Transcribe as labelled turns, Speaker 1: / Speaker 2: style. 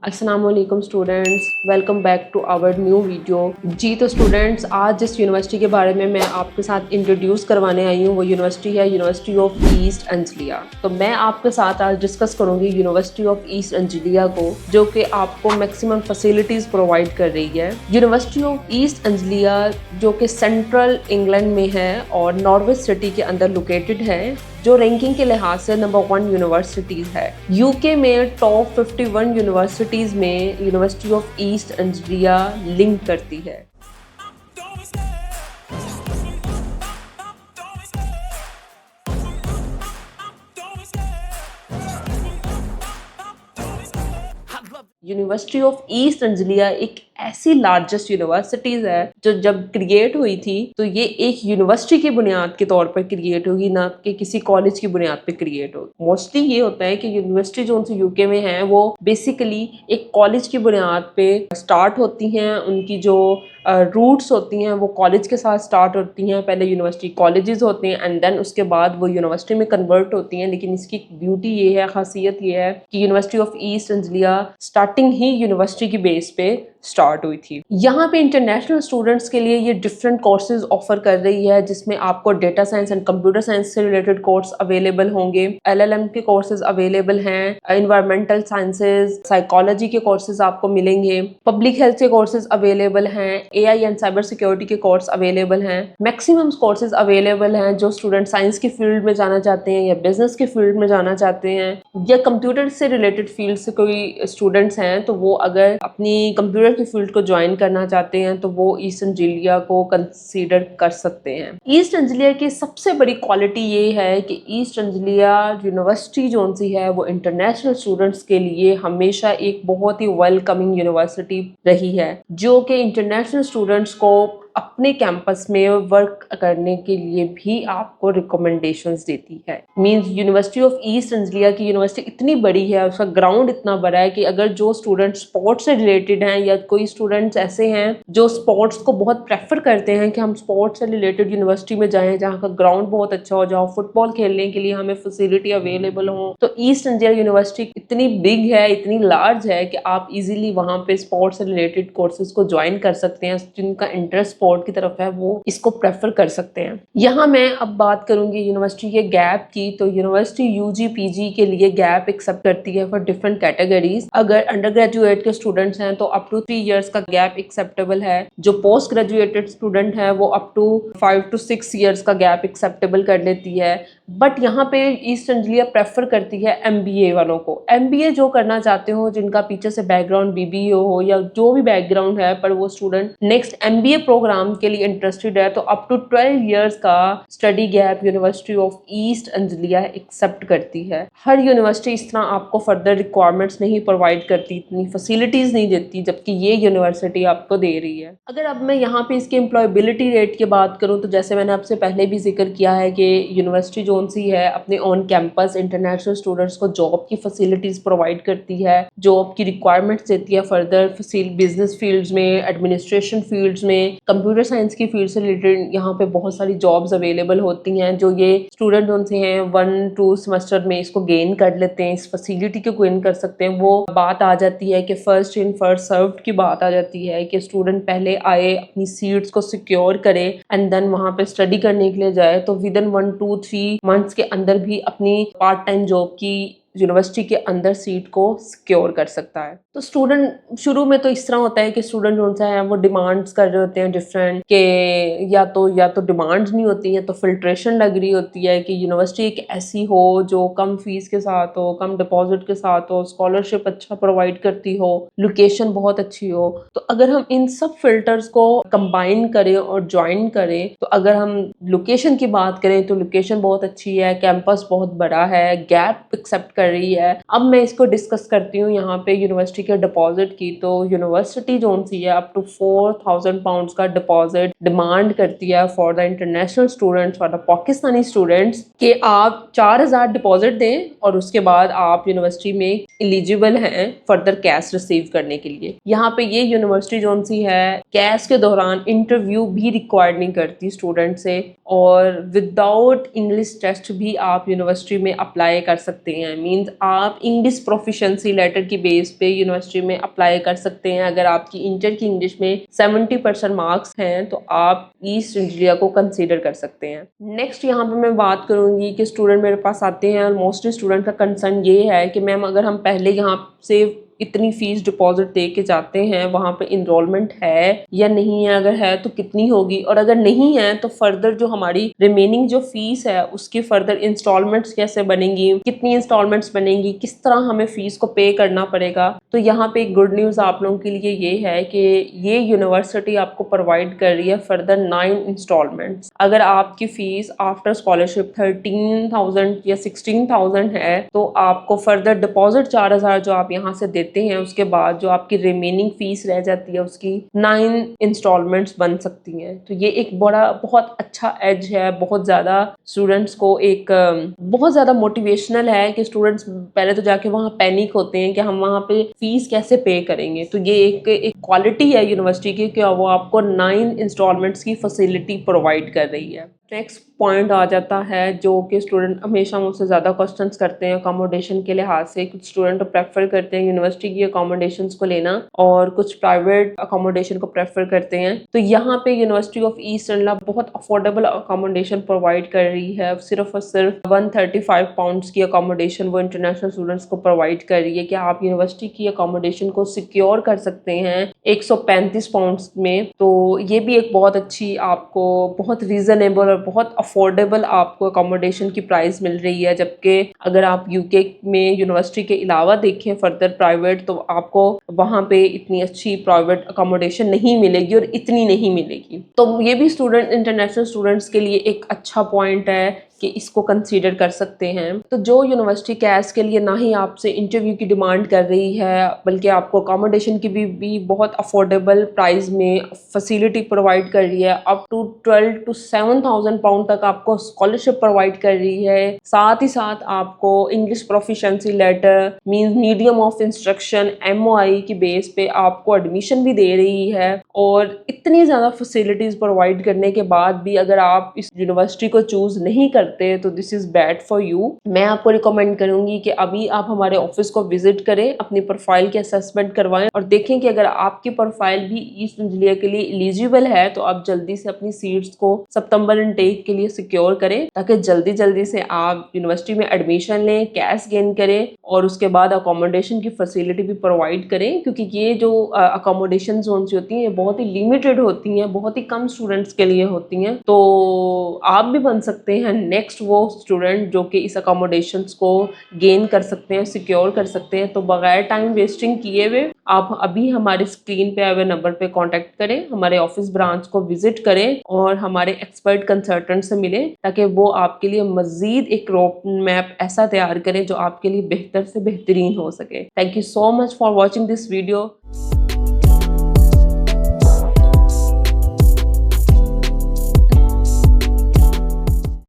Speaker 1: अस्सलाम वालेकुम students, welcome back to our new video. जी तो स्टूडेंट्स, आज जिस यूनिवर्सिटी के बारे में मैं आपके साथ इंट्रोड्यूस करवाने आई हूँ वो यूनिवर्सिटी है यूनिवर्सिटी ऑफ ईस्ट अंजलिया। तो मैं आपके साथ आज डिस्कस करूँगी यूनिवर्सिटी ऑफ ईस्ट अंजलिया को, जो कि आपको मैक्सिमम फैसिलिटीज़ प्रोवाइड कर रही है। यूनिवर्सिटी ऑफ ईस्ट अंजलिया जो कि सेंट्रल इंग्लैंड में है और नॉर्विच सिटी के अंदर लोकेटेड है, जो रैंकिंग के लिहाज से नंबर 1 यूनिवर्सिटीज़ है। यूके में टॉप 51 यूनिवर्सिटीज़ में यूनिवर्सिटी ऑफ ईस्ट अंजलिया लिंक करती है। यूनिवर्सिटी ऑफ ईस्ट अंजलिया एक ऐसी लार्जेस्ट यूनिवर्सिटीज़ है जो जब क्रिएट हुई थी तो ये एक यूनिवर्सिटी की बुनियाद के तौर पर क्रिएट होगी, ना कि किसी कॉलेज की बुनियाद पे क्रिएट होगी। मोस्टली ये होता है कि यूनिवर्सिटी जो उनसे यूके में है वो बेसिकली एक कॉलेज की बुनियाद पे स्टार्ट होती हैं। उनकी जो रूट्स होती हैं वो कॉलेज के साथ स्टार्ट होती हैं। पहले यूनिवर्सिटी कॉलेजेस होते हैं एंड देन उसके बाद वो यूनिवर्सिटी में कन्वर्ट होती हैं। लेकिन इसकी ब्यूटी ये है, खासियत ये है कि university of East Anglia starting ही यूनिवर्सिटी की बेस पे स्टार्ट हुई थी। यहाँ पे इंटरनेशनल स्टूडेंट्स के लिए ये डिफरेंट कोर्सेज ऑफर कर रही है, जिसमें आपको data science and computer science से रिलेटेड कोर्स अवेलेबल होंगे, एलएलएम के कोर्सेज अवेलेबल हैं, एनवायरमेंटल साइंसेज, साइकोलॉजी के कोर्सेज आपको मिलेंगे, पब्लिक हेल्थ के कोर्सेज अवेलेबल हैं, एआई एंड साइबर सिक्योरिटी के कोर्स अवेलेबल हैं। मैक्सिमम कोर्सेज अवेलेबल हैं जो स्टूडेंट साइंस की फील्ड में जाना चाहते हैं या बिजनेस की फील्ड में जाना चाहते हैं या कंप्यूटर से रिलेटेड फील्ड से कोई स्टूडेंट्स हैं तो वो अगर अपनी कंप्यूटर की फील्ड को ज्वाइन करना चाहते हैं तो वो ईस्ट अंजलिया को कंसीडर कर सकते हैं। ईस्ट अंजलिया की सबसे बड़ी क्वालिटी ये है कि ईस्ट अंजलिया यूनिवर्सिटी जो सी है वो इंटरनेशनल स्टूडेंट्स के लिए हमेशा एक बहुत ही वेलकमिंग यूनिवर्सिटी रही है, जो कि इंटरनेशनल स्टूडेंट्स को अपने कैंपस में वर्क करने के लिए भी आपको रिकमेंडेशंस देती है। मींस यूनिवर्सिटी ऑफ ईस्ट अंजलिया की यूनिवर्सिटी इतनी बड़ी है, उसका ग्राउंड इतना बड़ा है कि अगर जो स्टूडेंट स्पोर्ट्स से रिलेटेड हैं या कोई स्टूडेंट्स ऐसे हैं जो स्पोर्ट्स को बहुत प्रेफर करते हैं कि हम स्पोर्ट्स से रिलेटेड यूनिवर्सिटी में जाएं जहाँ का ग्राउंड बहुत अच्छा हो, जहाँ फुटबॉल खेलने के लिए हमें फैसिलिटी अवेलेबल हो, तो ईस्ट अंजलिया यूनिवर्सिटी इतनी बिग है, इतनी लार्ज है कि आप इजीली वहाँ पे स्पोर्ट्स से रिलेटेड कोर्सेज को ज्वाइन कर सकते हैं। जिनका इंटरेस्ट स्पोर्ट की तरफ है वो इसको प्रेफर कर सकते हैं। यहाँ मैं अब बात करूंगी यूनिवर्सिटी के गैप की। तो यूनिवर्सिटी यूजी पीजी के लिए गैप एक्सेप्ट करती है फॉर डिफरेंट कैटेगरीज। अगर अंडर ग्रेजुएट के स्टूडेंट्स हैं तो अप टू 3 इयर्स का गैप एक्सेप्टेबल है। जो पोस्ट ग्रेजुएटेड स्टूडेंट है वो अप टू 5 to 6 इयर्स का गैप एक्सेप्टेबल कर लेती है। बट यहाँ पे ईस्ट अंजलिया प्रेफर करती है एमबीए वालों को। एमबीए जो करना चाहते हो, जिनका पीछे से बैकग्राउंड बीबीए हो या जो भी बैकग्राउंड है, पर वो स्टूडेंट नेक्स्ट एमबीए प्रोग्राम के लिए इंटरेस्टेड है, तो अप टू 12 इयर्स का study gap university of East Anglia accept करती है। हर यूनिवर्सिटी इस तरह आपको फर्दर रिक्वायरमेंट्स नहीं प्रोवाइड करती, इतनी फैसिलिटीज नहीं देती, जबकि ये यूनिवर्सिटी आपको दे रही है। अगर अब मैं यहाँ पे इसके एम्प्लॉयबिलिटी रेट की बात करूँ तो जैसे मैंने आपसे पहले भी जिक्र किया है कि यूनिवर्सिटी जो सी है अपने ऑन कैंपस इंटरनेशनल स्टूडेंट्स को जॉब की फैसिलिटीज प्रोवाइड करती है, जॉब की रिक्वायरमेंट्स देती है फर्दर बिजनेस फील्ड्स में, एडमिनिस्ट्रेशन फील्ड्स में, कंप्यूटर साइंस की फील्ड से रिलेटेड यहाँ पे बहुत सारी जॉब्स अवेलेबल होती हैं। जो ये स्टूडेंट उनसे हैं 1-2 सेमेस्टर में इसको गेन कर लेते हैं, इस फैसिलिटी को गेन कर सकते हैं। वो बात आ जाती है कि फर्स्ट इन फर्स्ट सर्व्ड की बात आ जाती है कि स्टूडेंट पहले आए, अपनी सीट्स को सिक्योर करे एंड देन वहाँ पे स्टडी करने के लिए जाए, तो विद इन 1-2-3 मंथ्स के अंदर भी अपनी पार्ट टाइम जॉब की यूनिवर्सिटी के अंदर सीट को सिक्योर कर सकता है। तो स्टूडेंट शुरू में तो इस तरह होता है कि स्टूडेंट जो है वो डिमांड्स कर रहे होते हैं डिफरेंट, के या तो डिमांड्स नहीं होती हैं तो फिल्ट्रेशन लग रही होती है कि यूनिवर्सिटी एक ऐसी हो जो कम फीस के साथ हो, कम डिपॉजिट के साथ हो, स्कॉलरशिप अच्छा प्रोवाइड करती हो, लोकेशन बहुत अच्छी हो। तो अगर हम इन सब फिल्टर्स को कंबाइन करें और ज्वाइन करें, तो अगर हम लोकेशन की बात करें तो लोकेशन बहुत अच्छी है, कैंपस बहुत बड़ा है, गैप एक्सेप्ट कर रही है। अब मैं इसको डिस्कस करती हूँ यहाँ पे यूनिवर्सिटी के डिपॉजिट की। तो यूनिवर्सिटी जो सी है अप टू 4,000 पाउंड्स का डिपॉजिट डिमांड करती है for the international students, for the Pakistani students, कि आप 4,000 डिपॉजिट दें और उसके बाद आप यूनिवर्सिटी में एलिजिबल हैं फर्दर कैश रिसीव करने के लिए। यहाँ पे ये यूनिवर्सिटी जो सी है कैश के दौरान इंटरव्यू भी रिक्वायर्ड नहीं करती स्टूडेंट से, और विदाउट इंग्लिश टेस्ट भी आप यूनिवर्सिटी में अप्लाई कर सकते हैं। मींस आप इंग्लिश प्रोफिशिएंसी लेटर की बेस पे यूनिवर्सिटी में अप्लाई कर सकते हैं। अगर आपकी इंटर की इंग्लिश में 70% मार्क्स हैं तो आप ईस्ट एंजिलिया को कंसीडर कर सकते हैं। नेक्स्ट यहाँ पे मैं बात करूंगी कि स्टूडेंट मेरे पास आते हैं और मोस्टली स्टूडेंट का कंसर्न ये है कि मैम अगर हम पहले यहाँ से इतनी फीस डिपॉजिट दे के जाते हैं, वहाँ पे इनरोलमेंट है या नहीं है, अगर है तो कितनी होगी, और अगर नहीं है तो फर्दर जो हमारी रिमेनिंग जो फीस है उसकी फर्दर इंस्टॉलमेंट्स कैसे बनेंगी, कितनी इंस्टॉलमेंट्स बनेंगी, किस तरह हमें फीस को पे करना पड़ेगा। तो यहाँ पे एक गुड न्यूज़ आप लोगों के लिए ये है कि ये यूनिवर्सिटी आपको प्रोवाइड कर रही है फर्दर 9 इंस्टॉलमेंट्स। अगर आपकी फीस आफ्टर स्कॉलरशिप 13,000 या 16,000 है तो आपको फर्दर डिपॉजिट 4,000 जो आप यहाँ से देते हैं, उसके बाद जो आपकी रिमेनिंग फीस रह जाती है उसकी 9 इंस्टॉलमेंट्स बन सकती हैं। तो ये एक बहुत अच्छा एज है, बहुत ज़्यादा स्टूडेंट्स को एक बहुत ज़्यादा मोटिवेशनल है कि स्टूडेंट्स पहले तो जाके वहाँ पैनिक होते हैं कि हम वहाँ पे फीस कैसे पे करेंगे। तो ये एक क्वालिटी है यूनिवर्सिटी की कि वो आपको 9 इंस्टॉलमेंट्स की फैसिलिटी प्रोवाइड कर रही है। नेक्स्ट पॉइंट आ जाता है जो कि स्टूडेंट हमेशा मुझसे ज़्यादा क्वेश्चंस करते हैं अकोमोडेशन के लिहाज से। कुछ स्टूडेंट प्रेफर करते हैं यूनिवर्सिटी की अकोमोडेशंस को लेना और कुछ प्राइवेट अकोमोडेशन को प्रेफर करते हैं। तो यहाँ पे यूनिवर्सिटी ऑफ ईस्ट एंजिलिया बहुत अफोर्डेबल अकोमोडेशन प्रोवाइड कर रही है। सिर्फ और सिर्फ 135 पाउंड्स की अकोमोडेशन वो इंटरनेशनल स्टूडेंट्स को प्रोवाइड कर रही है कि आप यूनिवर्सिटी की अकोमोडेशन को सिक्योर कर सकते हैं 135 पाउंड्स में। तो ये भी एक बहुत अच्छी, आपको बहुत रीजनेबल और बहुत अफोर्डेबल आपको अकोमोडेशन की प्राइस मिल रही है। जबकि अगर आप यूके में यूनिवर्सिटी के अलावा देखें फर्दर प्राइवेट, तो आपको वहाँ पे इतनी अच्छी प्राइवेट अकोमोडेशन नहीं मिलेगी और इतनी नहीं मिलेगी। तो ये भी इंटरनेशनल स्टूडेंट्स के लिए एक अच्छा पॉइंट है कि इसको कंसीडर कर सकते हैं। तो जो यूनिवर्सिटी कैस के लिए ना ही आपसे इंटरव्यू की डिमांड कर रही है बल्कि आपको अकोमोडेशन की भी बहुत अफोर्डेबल प्राइस में फैसिलिटी प्रोवाइड कर रही है। अप टू 12 to 7,000 पाउंड तक आपको स्कॉलरशिप प्रोवाइड कर रही है। साथ ही साथ आपको English proficiency letter means medium of instruction MOI की बेस पे आपको एडमिशन भी दे रही है। और इतनी ज़्यादा फैसिलिटीज़ प्रोवाइड करने के बाद भी अगर आप इस यूनिवर्सिटी को चूज़ नहीं करते तो this is bad for you. मैं आपको रिकमेंड करूंगी कि अभी आप हमारे ऑफिस को विजिट करें, अपनी प्रोफाइल की असेसमेंट करवाएं और देखें कि अगर आपकी प्रोफाइल भी ईस्ट एंजिलिया के लिए एलिजिबल है तो आप जल्दी से अपनी सीट्स को सितंबर इनटेक के लिए सिक्योर करें ताकि जल्दी से आप यूनिवर्सिटी में एडमिशन लें, कैश गेन करें और उसके बाद अकोमोडेशन की फैसिलिटी भी प्रोवाइड करें। क्योंकि ये जो अकोमोडेशन जोन्स होती हैं ये बहुत ही लिमिटेड होती हैं, बहुत ही कम स्टूडेंट्स के लिए होती हैं। तो आप भी बन सकते हैं नेक्स्ट वो स्टूडेंट जो कि इस अकोमोडेशंस को गेन कर सकते हैं, सिक्योर कर सकते हैं। तो बगैर टाइम वेस्टिंग किए हुए आप अभी हमारे स्क्रीन पे आए हुए नंबर पे कांटेक्ट करें, हमारे ऑफिस ब्रांच को विजिट करें और हमारे एक्सपर्ट कंसल्टेंट से मिलें ताकि वो आपके लिए मजीद एक रोड मैप ऐसा तैयार करें जो आपके लिए बेहतर से बेहतरीन हो सके। Thank you so much for watching this video.